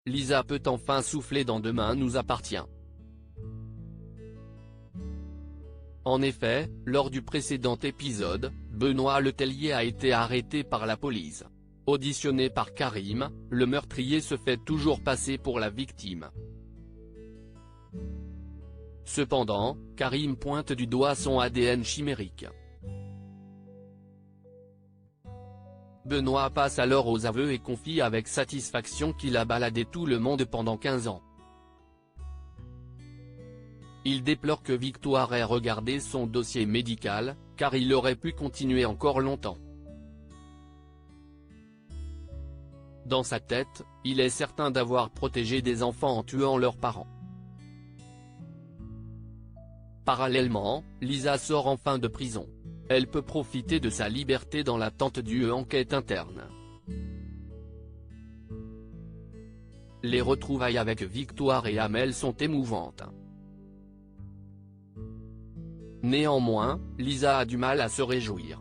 Lisa peut enfin souffler dans Demain nous appartient. En effet, lors du précédent épisode, Benoît Letellier a été arrêté par la police. Auditionné par Karim, le meurtrier se fait toujours passer pour la victime. Cependant, Karim pointe du doigt son ADN chimérique. Benoît passe alors aux aveux et confie avec satisfaction qu'il a baladé tout le monde pendant 15 ans. Il déplore que Victoire ait regardé son dossier médical, car il aurait pu continuer encore longtemps. Dans sa tête, il est certain d'avoir protégé des enfants en tuant leurs parents. Parallèlement, Lisa sort enfin de prison. Elle peut profiter de sa liberté dans l'attente d'une enquête interne. Les retrouvailles avec Victoire et Amel sont émouvantes. Néanmoins, Lisa a du mal à se réjouir.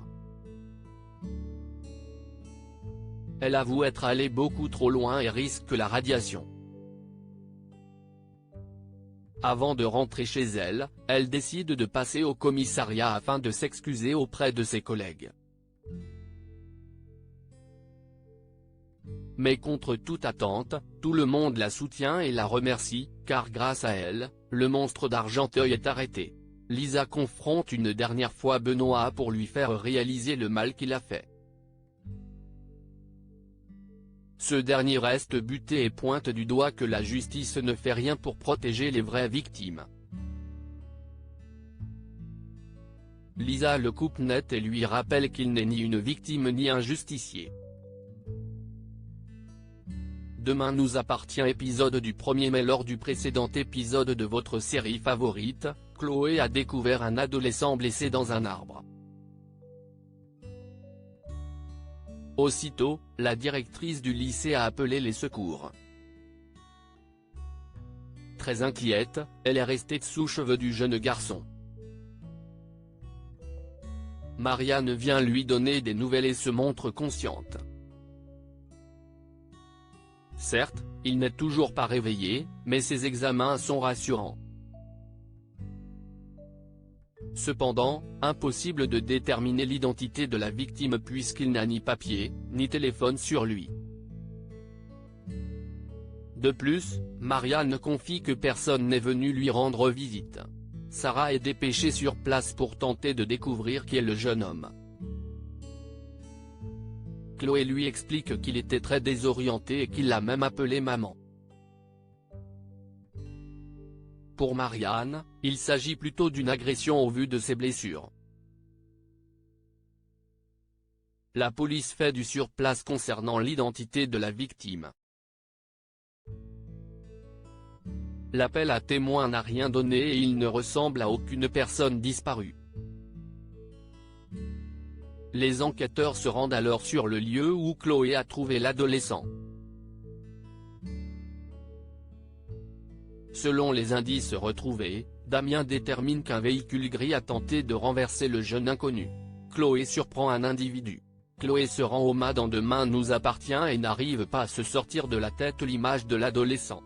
Elle avoue être allée beaucoup trop loin et risque la radiation. Avant de rentrer chez elle, elle décide de passer au commissariat afin de s'excuser auprès de ses collègues. Mais contre toute attente, tout le monde la soutient et la remercie, car grâce à elle, le monstre d'Argenteuil est arrêté. Lisa confronte une dernière fois Benoît pour lui faire réaliser le mal qu'il a fait. Ce dernier reste buté et pointe du doigt que la justice ne fait rien pour protéger les vraies victimes. Lisa le coupe net et lui rappelle qu'il n'est ni une victime ni un justicier. Demain nous appartient épisode du 1er mai. Lors du précédent épisode de votre série favorite, Chloé a découvert un adolescent blessé dans un arbre. Aussitôt, la directrice du lycée a appelé les secours. Très inquiète, elle est restée sous cheveux du jeune garçon. Marianne vient lui donner des nouvelles et se montre consciente. Certes, il n'est toujours pas réveillé, mais ses examens sont rassurants. Cependant, impossible de déterminer l'identité de la victime puisqu'il n'a ni papier, ni téléphone sur lui. De plus, Marianne confie que personne n'est venu lui rendre visite. Sarah est dépêchée sur place pour tenter de découvrir qui est le jeune homme. Chloé lui explique qu'il était très désorienté et qu'il l'a même appelé maman. Pour Marianne, il s'agit plutôt d'une agression au vu de ses blessures. La police fait du surplace concernant l'identité de la victime. L'appel à témoins n'a rien donné et il ne ressemble à aucune personne disparue. Les enquêteurs se rendent alors sur le lieu où Chloé a trouvé l'adolescent. Selon les indices retrouvés, Damien détermine qu'un véhicule gris a tenté de renverser le jeune inconnu. Chloé surprend un individu. Chloé se rend au MAD dans Demain nous appartient et n'arrive pas à se sortir de la tête l'image de l'adolescent.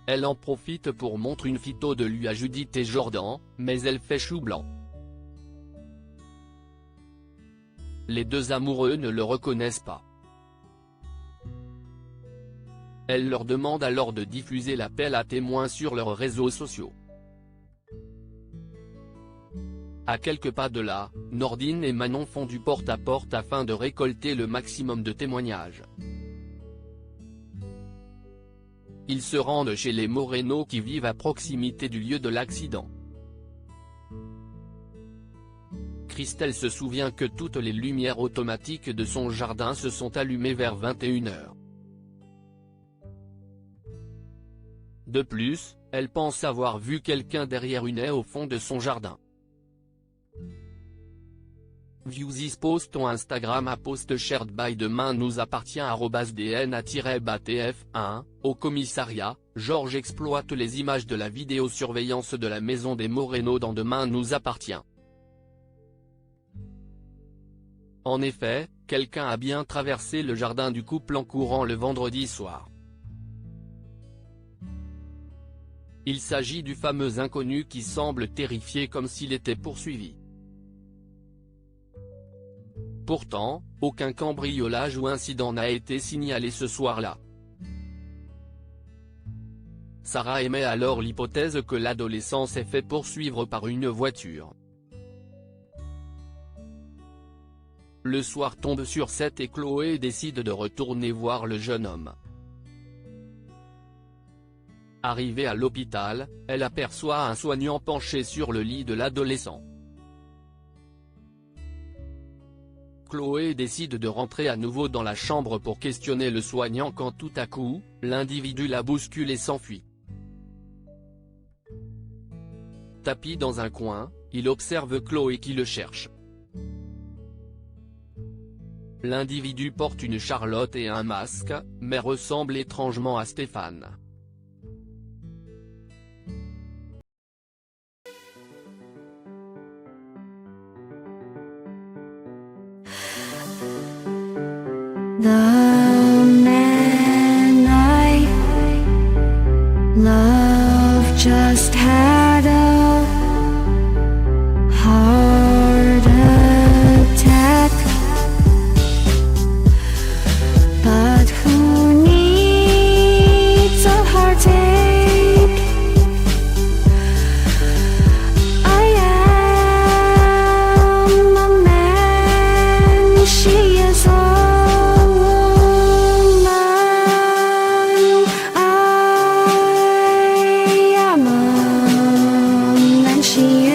Elle en profite pour montrer une photo de lui à Judith et Jordan, mais elle fait chou blanc. Les deux amoureux ne le reconnaissent pas. Elle leur demande alors de diffuser l'appel à témoins sur leurs réseaux sociaux. À quelques pas de là, Nordine et Manon font du porte-à-porte afin de récolter le maximum de témoignages. Ils se rendent chez les Moreno qui vivent à proximité du lieu de l'accident. Christelle se souvient que toutes les lumières automatiques de son jardin se sont allumées vers 21 h. De plus, elle pense avoir vu quelqu'un derrière une haie au fond de son jardin. Views post on Instagram à post shared by Demain nous appartient @dna-batf1, au commissariat, Georges exploite les images de la vidéosurveillance de la maison des Moreno dans Demain nous appartient. En effet, quelqu'un a bien traversé le jardin du couple en courant le vendredi soir. Il s'agit du fameux inconnu qui semble terrifié comme s'il était poursuivi. Pourtant, aucun cambriolage ou incident n'a été signalé ce soir-là. Sarah émet alors l'hypothèse que l'adolescent s'est fait poursuivre par une voiture. Le soir tombe sur 7 et Chloé décide de retourner voir le jeune homme. Arrivée à l'hôpital, elle aperçoit un soignant penché sur le lit de l'adolescent. Chloé décide de rentrer à nouveau dans la chambre pour questionner le soignant quand tout à coup, l'individu la bouscule et s'enfuit. Tapi dans un coin, il observe Chloé qui le cherche. L'individu porte une charlotte et un masque, mais ressemble étrangement à Stéphane. The man I love just had a heart attack, but who needs a heartache? I am a man, she is a she